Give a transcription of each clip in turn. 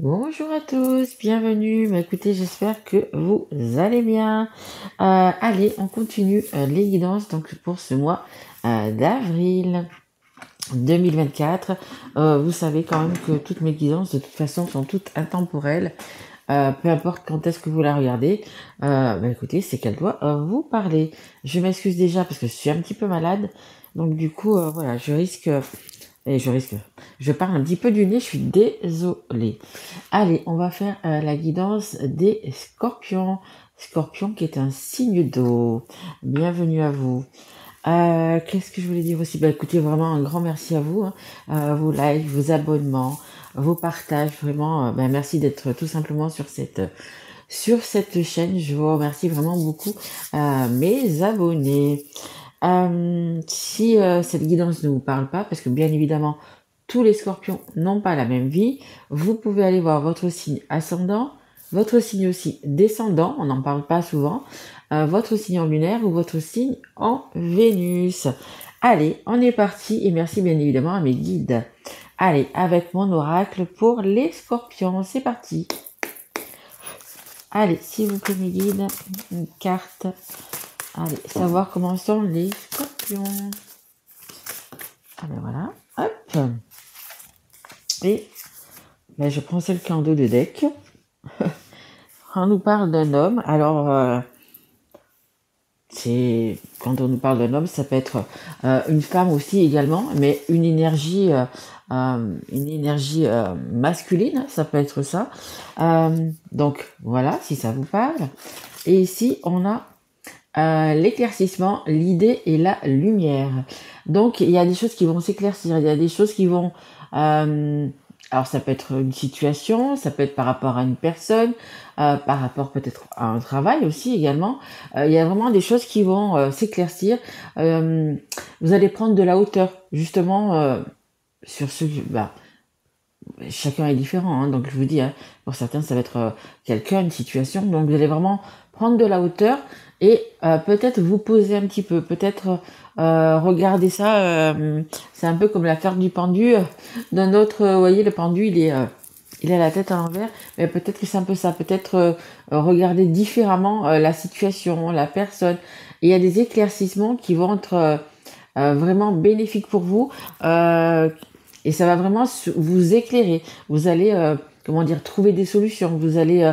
Bonjour à tous, bienvenue. Écoutez, j'espère que vous allez bien. Allez, on continue les guidances donc pour ce mois d'avril 2024. Vous savez quand même que toutes mes guidances de toute façon sont toutes intemporelles. Peu importe quand est-ce que vous la regardez. Écoutez, c'est qu'elle doit vous parler. Je m'excuse déjà parce que je suis un petit peu malade. Donc du coup, voilà, je parle un petit peu du nez, je suis désolée. Allez, on va faire la guidance des scorpions. Scorpion qui est un signe d'eau. Bienvenue à vous. Qu'est-ce que je voulais dire aussi? Écoutez, vraiment un grand merci à vous, hein. Vos likes, vos abonnements, vos partages. Vraiment, merci d'être tout simplement sur cette chaîne. Je vous remercie vraiment beaucoup, mes abonnés. Si cette guidance ne vous parle pas, parce que bien évidemment, tous les scorpions n'ont pas la même vie, vous pouvez aller voir votre signe ascendant, votre signe aussi descendant, on n'en parle pas souvent, votre signe en lunaire ou votre signe en Vénus. Allez, on est parti et merci bien évidemment à mes guides. Allez, avec mon oracle pour les scorpions, c'est parti. Allez, s'il vous plaît mes guides, une carte. Allez, savoir comment sont les scorpions. Allez, voilà, hop. Et je prends celle qui est en dos de deck. On nous parle d'un homme. Alors, quand on nous parle d'un homme, ça peut être une femme aussi également, mais une énergie masculine, ça peut être ça. Donc voilà, si ça vous parle. Et ici, on a l'éclaircissement, l'idée et la lumière. Donc il y a des choses qui vont s'éclaircir, il y a des choses qui vont... alors ça peut être une situation, ça peut être par rapport à une personne, par rapport peut-être à un travail aussi également. Il y a vraiment des choses qui vont s'éclaircir. Vous allez prendre de la hauteur justement sur ce... chacun est différent, hein, donc je vous dis, hein, pour certains ça va être quelqu'un, une situation, donc vous allez vraiment prendre de la hauteur et peut-être vous poser un petit peu, peut-être regarder ça, c'est un peu comme la carte du pendu, d'un autre, vous voyez le pendu il a la tête à l'envers, mais peut-être que c'est un peu ça, peut-être regarder différemment la situation, la personne, et il y a des éclaircissements qui vont être vraiment bénéfiques pour vous, et ça va vraiment vous éclairer. Vous allez, trouver des solutions. Vous allez,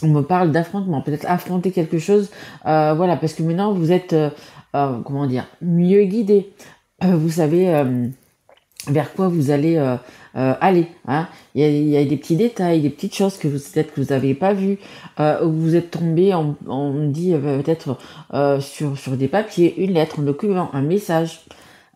on me parle d'affrontement, peut-être affronter quelque chose. Voilà, parce que maintenant vous êtes, mieux guidé. Vous savez vers quoi vous allez aller. Hein. Il y a des petits détails, des petites choses que peut-être que vous n'avez pas vues, où vous êtes tombé, on dit peut-être sur des papiers, une lettre, un document, un message.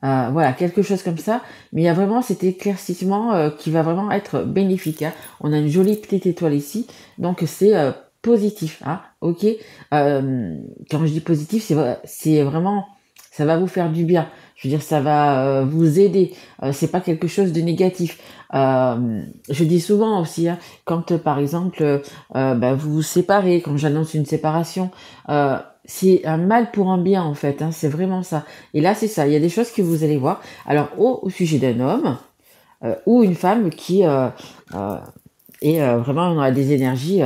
Voilà, quelque chose comme ça. Mais il y a vraiment cet éclaircissement qui va vraiment être bénéfique. Hein. On a une jolie petite étoile ici, donc c'est positif. Hein, ok. Quand je dis positif, c'est vraiment, ça va vous faire du bien. Je veux dire, ça va vous aider. C'est pas quelque chose de négatif. Je dis souvent aussi, hein, quand par exemple vous vous séparez, quand j'annonce une séparation. C'est un mal pour un bien en fait, hein, c'est vraiment ça. Et là c'est ça, il y a des choses que vous allez voir. Alors au sujet d'un homme ou une femme qui euh, est vraiment dans des énergies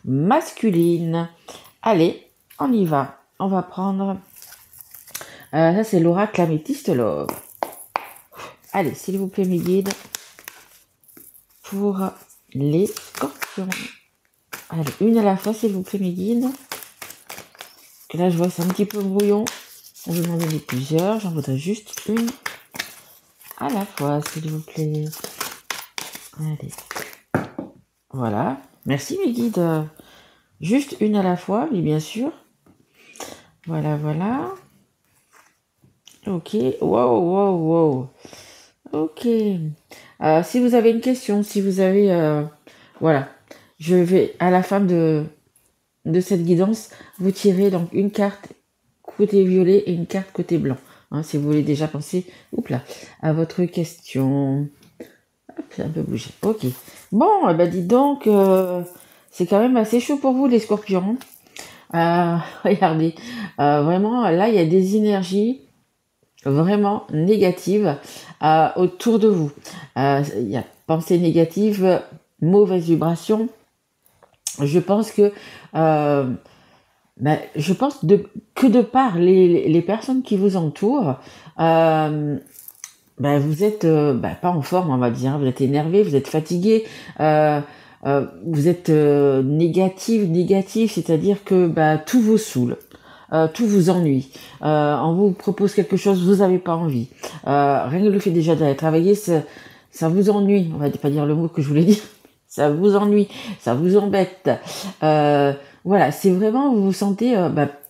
masculines. Allez, on y va. On va prendre... ça c'est l'oracle améthyste love. Allez, s'il vous plaît mes guides, pour les scorpions. Allez, une à la fois s'il vous plaît mes guides. Que là je vois c'est un petit peu brouillon. On va m'en donner plusieurs, j'en voudrais juste une à la fois, s'il vous plaît. Allez. Voilà. Merci mes guides. Juste une à la fois, oui bien sûr. Voilà, voilà. Ok. Wow, wow, wow. Ok. Si vous avez une question, si vous avez... voilà. Je vais, à la fin de cette guidance, vous tirer donc une carte côté violet et une carte côté blanc. Hein, si vous voulez déjà penser, à votre question. Hop, c'est un peu bougé. Ok. Bon, dites donc, c'est quand même assez chaud pour vous les scorpions. Regardez, vraiment, là, il y a des énergies vraiment négative autour de vous. Il y a pensée négative, mauvaise vibration. Je pense que je pense que de par les personnes qui vous entourent, vous êtes pas en forme, on va dire. Vous êtes énervé, vous êtes fatigué, vous êtes négatif, c'est-à-dire que tout vous saoule. Tout vous ennuie. On vous propose quelque chose, vous n'avez pas envie. Rien que le fait déjà d'aller travailler, ça vous ennuie. On va pas dire le mot que je voulais dire. Ça vous ennuie, ça vous embête. Voilà, c'est vraiment, vous vous sentez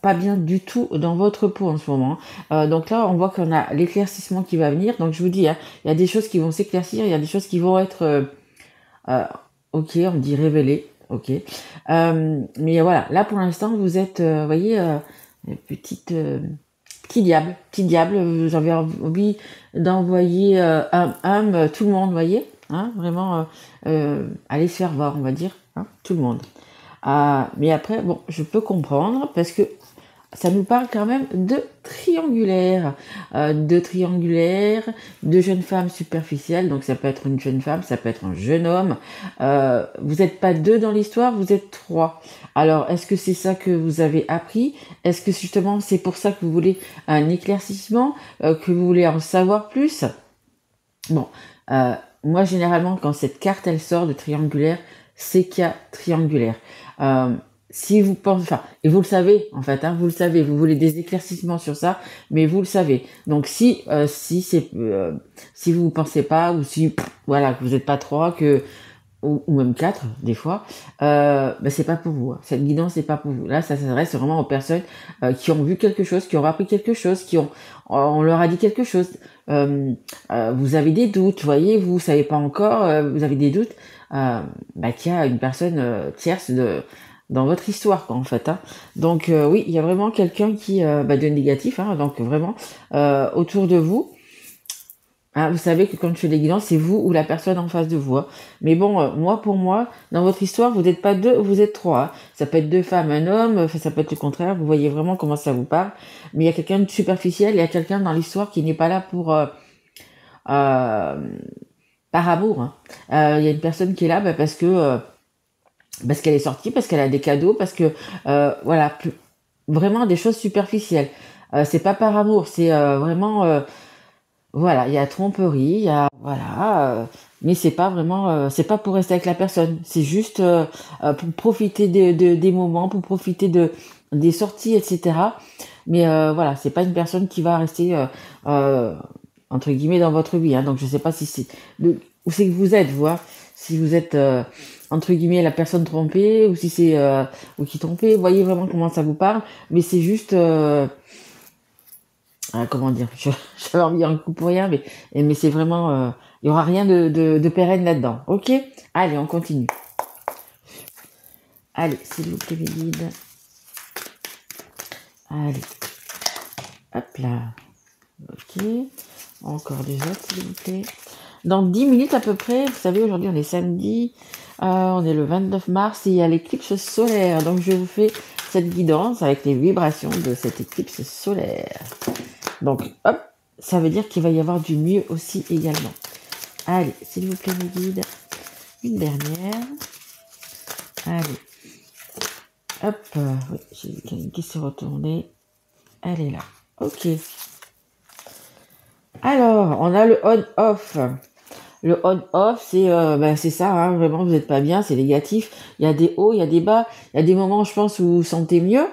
pas bien du tout dans votre peau en ce moment. Donc là, on voit qu'on a l'éclaircissement qui va venir. Donc je vous dis, il y a des choses qui vont s'éclaircir, il y a des choses qui vont être, ok, on dit révélées, ok. Mais voilà, là pour l'instant, vous êtes, voyez, petit diable, vous avez envie d'envoyer tout le monde, voyez, hein, vraiment, aller se faire voir, on va dire, hein, tout le monde. Mais après, bon, je peux comprendre parce que ça nous parle quand même de triangulaire, de jeunes femmes superficielles. Donc ça peut être une jeune femme, ça peut être un jeune homme. Vous n'êtes pas deux dans l'histoire, vous êtes trois. Alors est-ce que c'est ça que vous avez appris? Est-ce que justement c'est pour ça que vous voulez un éclaircissement, que vous voulez en savoir plus? Bon, moi généralement quand cette carte elle sort de triangulaire, c'est qu'il y a triangulaire. Si vous pensez, enfin, et vous le savez en fait, hein, vous le savez, vous voulez des éclaircissements sur ça, mais vous le savez. Donc si si vous pensez pas, ou si voilà, que vous n'êtes pas trois, ou même quatre des fois, c'est pas pour vous. Hein. Cette guidance c'est pas pour vous. Là, ça s'adresse vraiment aux personnes qui ont vu quelque chose, qui ont appris quelque chose, on leur a dit quelque chose. Vous avez des doutes, voyez, vous savez pas encore, vous avez des doutes, qu'il y a une personne tierce dans votre histoire, quoi, en fait. Hein. Donc oui, il y a vraiment quelqu'un qui de négatif, hein, donc vraiment autour de vous. Hein, vous savez que quand je fais des guidances, c'est vous ou la personne en face de vous. Hein. Mais bon, pour moi, dans votre histoire, vous n'êtes pas deux, vous êtes trois. Hein. Ça peut être deux femmes, un homme, ça peut être le contraire. Vous voyez vraiment comment ça vous parle. Mais il y a quelqu'un de superficiel, il y a quelqu'un dans l'histoire qui n'est pas là pour par amour. Hein. Il y a une personne qui est là parce qu'elle est sortie, parce qu'elle a des cadeaux, parce que voilà, vraiment des choses superficielles. C'est pas par amour, c'est vraiment voilà, il y a tromperie, il y a voilà, mais c'est pas vraiment, c'est pas pour rester avec la personne, c'est juste pour profiter des moments, pour profiter des sorties, etc. Mais voilà, c'est pas une personne qui va rester entre guillemets dans votre vie. Hein. Donc je sais pas si c'est où c'est que vous êtes, vous, hein. Si vous êtes entre guillemets la personne trompée ou si c'est ou qui trompée, voyez vraiment comment ça vous parle. Mais c'est juste comment dire, j'avais envie un coup pour rien, mais c'est vraiment il y aura rien de pérenne là-dedans. Ok, allez, on continue. Allez, s'il vous plaît, mes guides. Allez, hop là. Ok, encore des autres, s'il vous plaît. Dans 10 minutes à peu près, vous savez, aujourd'hui on est samedi, on est le 29 mars et il y a l'éclipse solaire. Donc je vous fais cette guidance avec les vibrations de cette éclipse solaire. Donc hop, ça veut dire qu'il va y avoir du mieux aussi également. Allez, s'il vous plaît mes guides, une dernière. Allez, hop, oui, j'ai vu quelqu'un qui s'est retourné. Elle est là, ok. Alors, on a le on-off. Le on-off, c'est ça, hein, vraiment, vous n'êtes pas bien, c'est négatif. Il y a des hauts, il y a des bas. Il y a des moments, je pense, où vous vous sentez mieux,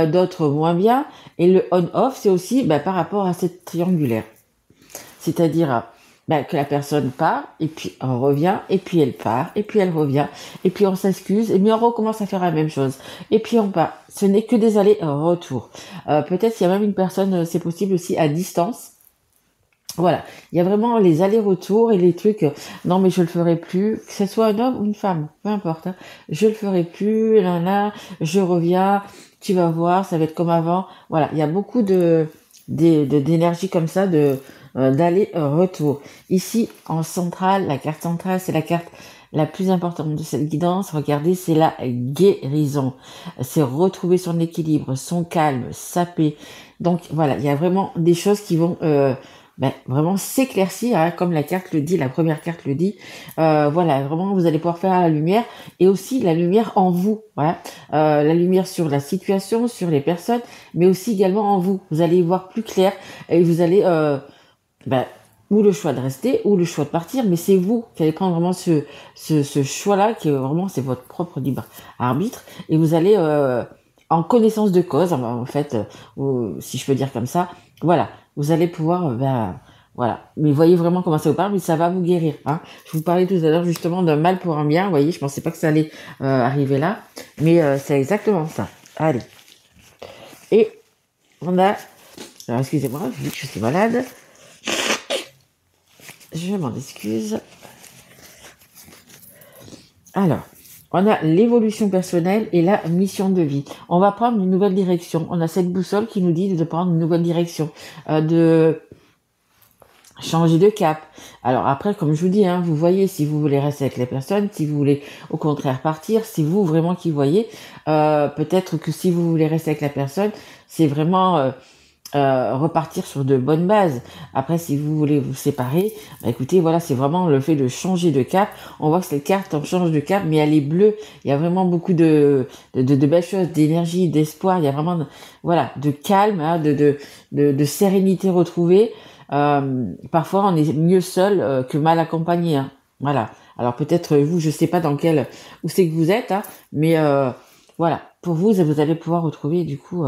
d'autres moins bien. Et le on-off, c'est aussi par rapport à cette triangulaire. C'est-à-dire que la personne part, et puis on revient, et puis elle part, et puis elle revient, et puis on s'excuse, et puis on recommence à faire la même chose. Et puis on part. Ce n'est que des allers-retours. Peut-être qu'il y a même une personne, c'est possible aussi à distance. Voilà, il y a vraiment les allers-retours et les trucs, non mais je le ferai plus, que ce soit un homme ou une femme, peu importe, hein, je le ferai plus, là, je reviens, tu vas voir, ça va être comme avant. Voilà, il y a beaucoup d'énergie comme ça, d'aller-retour. Ici, en centrale, la carte centrale, c'est la carte la plus importante de cette guidance, regardez, c'est la guérison. C'est retrouver son équilibre, son calme, sa paix. Donc voilà, il y a vraiment des choses qui vont vraiment s'éclaircir, hein, comme la carte le dit, la première carte le dit. Voilà, vraiment, vous allez pouvoir faire la lumière et aussi la lumière en vous. Voilà, la lumière sur la situation, sur les personnes, mais aussi également en vous. Vous allez y voir plus clair et vous allez ou le choix de rester ou le choix de partir, mais c'est vous qui allez prendre vraiment ce choix-là, qui est vraiment, c'est votre propre libre arbitre, et vous allez en connaissance de cause, en fait, si je peux dire comme ça, voilà, vous allez pouvoir, voilà, mais voyez vraiment comment ça vous parle, mais ça va vous guérir. Hein. Je vous parlais tout à l'heure justement d'un mal pour un bien, vous voyez, je pensais pas que ça allait arriver là, mais c'est exactement ça. Allez, et on a, alors excusez-moi, vu que je suis malade, je m'en excuse. Alors, on a l'évolution personnelle et la mission de vie. On va prendre une nouvelle direction. On a cette boussole qui nous dit de prendre une nouvelle direction, de changer de cap. Alors après, comme je vous dis, hein, vous voyez si vous voulez rester avec les personnes, si vous voulez au contraire partir, c'est vous vraiment qui voyez. Peut-être que si vous voulez rester avec la personne, c'est vraiment repartir sur de bonnes bases. Après, si vous voulez vous séparer, écoutez, voilà, c'est vraiment le fait de changer de cap. On voit que cette carte, on change de cap, mais elle est bleue. Il y a vraiment beaucoup de belles choses, d'énergie, d'espoir. Il y a vraiment, voilà, de calme, hein, de sérénité retrouvée. Parfois, on est mieux seul que mal accompagné. Hein. Voilà. Alors peut-être vous, je sais pas où c'est que vous êtes, hein, mais voilà. Pour vous, vous allez pouvoir retrouver du coup,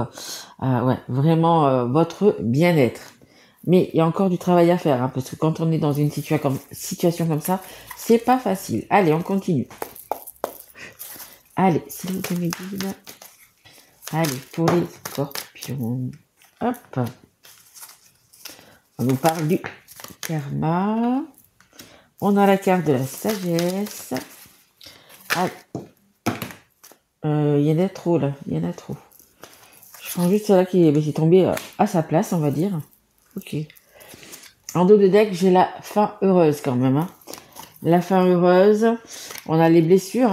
vraiment votre bien-être. Mais il y a encore du travail à faire, hein, parce que quand on est dans une situation comme ça, c'est pas facile. Allez, on continue. Allez, s'il vous plaît, mes guides. Allez, pour les scorpions. Hop. On nous parle du karma. On a la carte de la sagesse. Allez. Il y en a trop là, il y en a trop. Je prends juste celle-là qui est tombée à sa place, on va dire. Ok. En dos de deck, j'ai la fin heureuse quand même. Hein. La fin heureuse. On a les blessures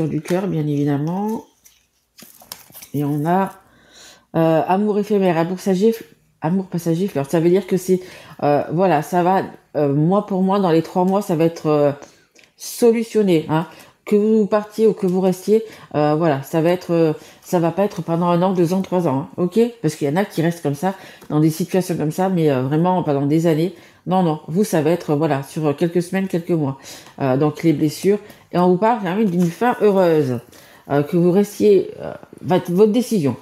du cœur, bien évidemment. Et on a amour éphémère, amour passager, fleur. Ça veut dire que c'est, voilà, ça va, mois pour mois, dans les 3 mois, ça va être solutionné. Hein. Que vous partiez ou que vous restiez, voilà, ça va pas être pendant 1 an, 2 ans, 3 ans, hein, ok? Parce qu'il y en a qui restent comme ça, dans des situations comme ça, mais vraiment pendant des années. Non, vous, ça va être, voilà, sur quelques semaines, quelques mois. Donc les blessures. Et on vous parle quand même d'une fin heureuse. Que vous restiez, votre décision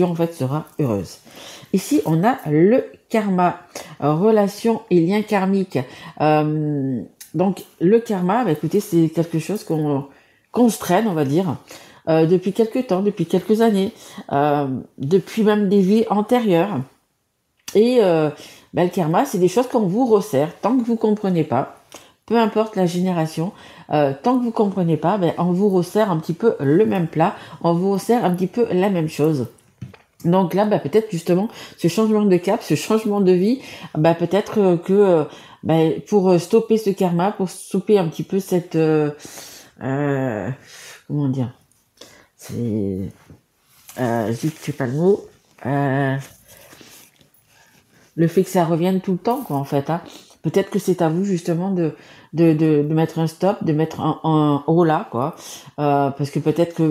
en fait sera heureuse. Ici, on a le karma, relation et lien karmique. Donc le karma, écoutez, c'est quelque chose qu'on se traîne, on va dire, depuis quelques temps, depuis quelques années, depuis même des vies antérieures. Et le karma, c'est des choses qu'on vous resserre tant que vous comprenez pas, peu importe la génération, tant que vous comprenez pas, on vous resserre un petit peu le même plat, on vous resserre un petit peu la même chose. Donc là, peut-être justement, ce changement de cap, ce changement de vie, peut-être que pour stopper ce karma, pour stopper un petit peu cette... comment dire, c'est... je sais pas le mot. Le fait que ça revienne tout le temps, quoi, en fait. Hein. Peut-être que c'est à vous, justement, de mettre un stop, de mettre un haut là, quoi. Parce que peut-être que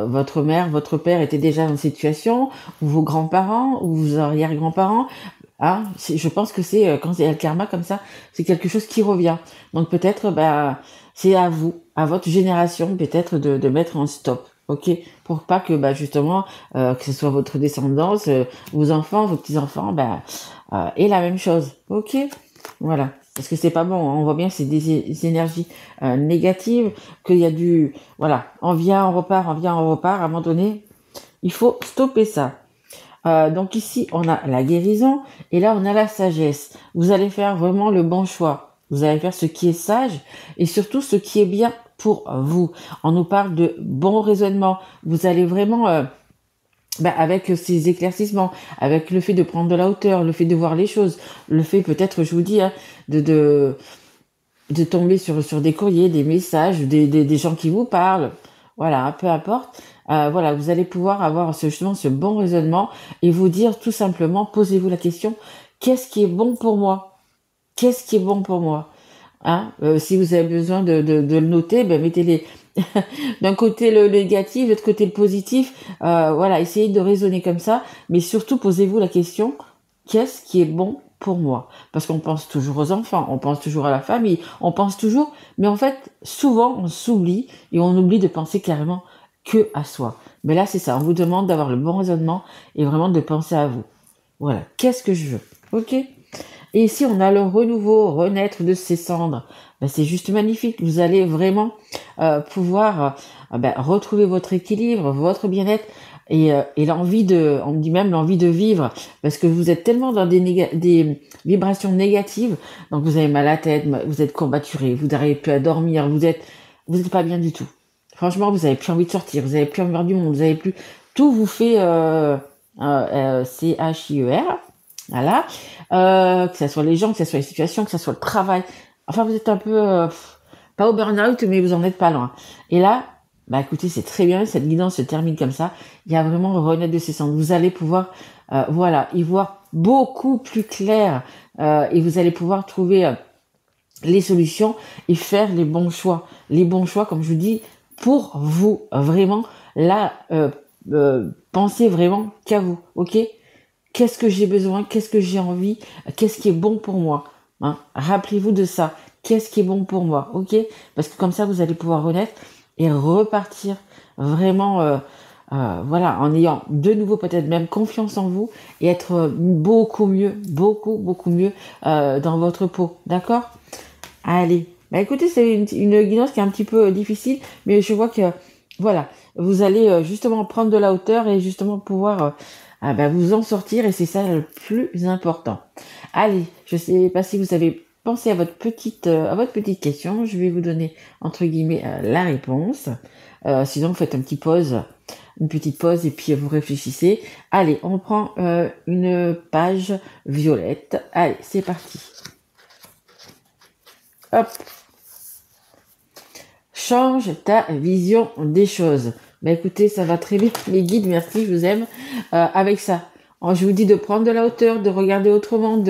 votre mère, votre père était déjà dans cette situation, ou vos grands-parents, ou vos arrière-grands-parents. Hein, je pense que c'est quand il y a le karma comme ça, c'est quelque chose qui revient. Donc peut-être, c'est à vous, à votre génération, peut-être de mettre un stop, ok, pour pas que justement que ce soit votre descendance, vos enfants, vos petits enfants, aient la même chose, ok, voilà. Parce que c'est pas bon, hein. On voit bien que c'est des énergies négatives, qu'il y a on vient, on repart, à un moment donné, il faut stopper ça. Donc ici, on a la guérison et là, on a la sagesse. Vous allez faire vraiment le bon choix. Vous allez faire ce qui est sage et surtout ce qui est bien pour vous. On nous parle de bon raisonnement. Vous allez vraiment, avec ces éclaircissements, avec le fait de prendre de la hauteur, le fait de voir les choses, le fait peut-être, je vous dis, hein, de tomber sur des courriers, des messages, des gens qui vous parlent. Voilà, peu importe. Voilà, vous allez pouvoir avoir justement ce bon raisonnement et vous dire tout simplement, posez-vous la question, qu'est-ce qui est bon pour moi? Qu'est-ce qui est bon pour moi? Hein, si vous avez besoin de le noter, ben mettez-les d'un côté le négatif, de l'autre côté le positif. Voilà, essayez de raisonner comme ça, mais surtout posez-vous la question, qu'est-ce qui est bon pour moi? Parce qu'on pense toujours aux enfants, on pense toujours à la famille, on pense toujours, mais en fait, souvent on s'oublie et on oublie de penser carrément que à soi. Mais là, c'est ça, on vous demande d'avoir le bon raisonnement et vraiment de penser à vous. Voilà, qu'est-ce que je veux? Ok? Et ici, on a le renouveau, renaître de ses cendres. Ben, c'est juste magnifique. Vous allez vraiment pouvoir retrouver votre équilibre, votre bien-être et l'envie on me dit même l'envie de vivre, parce que vous êtes tellement dans des vibrations négatives, donc vous avez mal à la tête, vous êtes courbaturé, vous n'arrivez plus à dormir, vous êtes pas bien du tout. Franchement, vous avez plus envie de sortir, vous avez plus envie de voir du monde, vous avez plus, tout vous fait CHIER. Voilà. Que ce soit les gens, que ce soit les situations, que ce soit le travail. Enfin, vous êtes un peu, pas au burn-out, mais vous en êtes pas loin. Et là, bah écoutez, c'est très bien, cette guidance se termine comme ça. Il y a vraiment le renaître de ses cendres. Vous allez pouvoir, voilà, y voir beaucoup plus clair et vous allez pouvoir trouver les solutions et faire les bons choix. Les bons choix, comme je vous dis, pour vous. Vraiment, là, pensez vraiment qu'à vous, ok? Qu'est-ce que j'ai besoin? Qu'est-ce que j'ai envie? Qu'est-ce qui est bon pour moi? Hein? Rappelez-vous de ça. Qu'est-ce qui est bon pour moi? Ok? Parce que comme ça, vous allez pouvoir renaître et repartir vraiment, voilà, en ayant de nouveau peut-être même confiance en vous et être beaucoup mieux, beaucoup mieux dans votre peau. D'accord? Allez. Bah écoutez, c'est une guidance qui est un petit peu difficile, mais je vois que, voilà, vous allez justement prendre de la hauteur et justement pouvoir vous en sortir, et c'est ça le plus important. Allez, je sais pas si vous avez pensé à votre petite question. Je vais vous donner entre guillemets la réponse. Sinon, vous faites une petite pause et puis vous réfléchissez. Allez, on prend une page violette. Allez, c'est parti. Hop. Change ta vision des choses. Bah écoutez, ça va très bien, les guides, merci, je vous aime. Avec ça, je vous dis de prendre de la hauteur, de regarder autrement,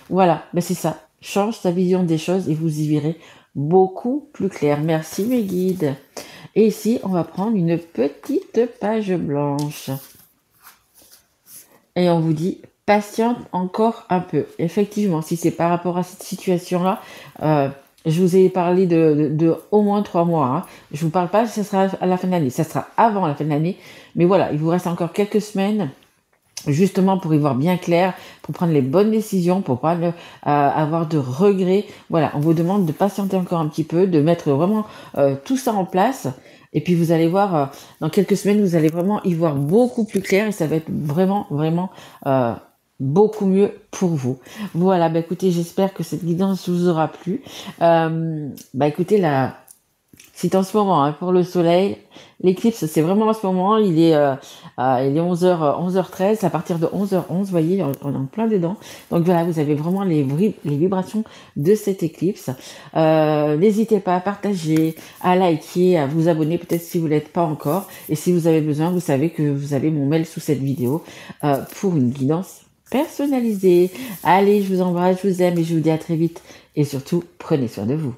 voilà, c'est ça. Change ta vision des choses et vous y verrez beaucoup plus clair. Merci mes guides. Et ici, on va prendre une petite page blanche. Et on vous dit, patiente encore un peu. Effectivement, si c'est par rapport à cette situation-là, je vous ai parlé de au moins 3 mois. Hein. Je vous parle pas, ça sera à la fin de l'année. Ça sera avant la fin de l'année. Mais voilà, il vous reste encore quelques semaines, justement pour y voir bien clair, pour prendre les bonnes décisions, pour pas avoir de regrets. Voilà, on vous demande de patienter encore un petit peu, de mettre vraiment tout ça en place. Et puis vous allez voir, dans quelques semaines, vous allez vraiment y voir beaucoup plus clair et ça va être vraiment beaucoup mieux pour vous. Voilà, écoutez, j'espère que cette guidance vous aura plu. Écoutez, c'est en ce moment, hein, pour le soleil, l'éclipse, c'est vraiment en ce moment, il est 11h13, à partir de 11h11, vous voyez, on est en plein dedans. Donc voilà, vous avez vraiment les vibrations de cette éclipse. N'hésitez pas à partager, à liker, à vous abonner, peut-être si vous ne l'êtes pas encore. Et si vous avez besoin, vous savez que vous avez mon mail sous cette vidéo pour une guidance personnalisée. Allez, je vous embrasse, je vous aime et je vous dis à très vite. Et surtout, prenez soin de vous.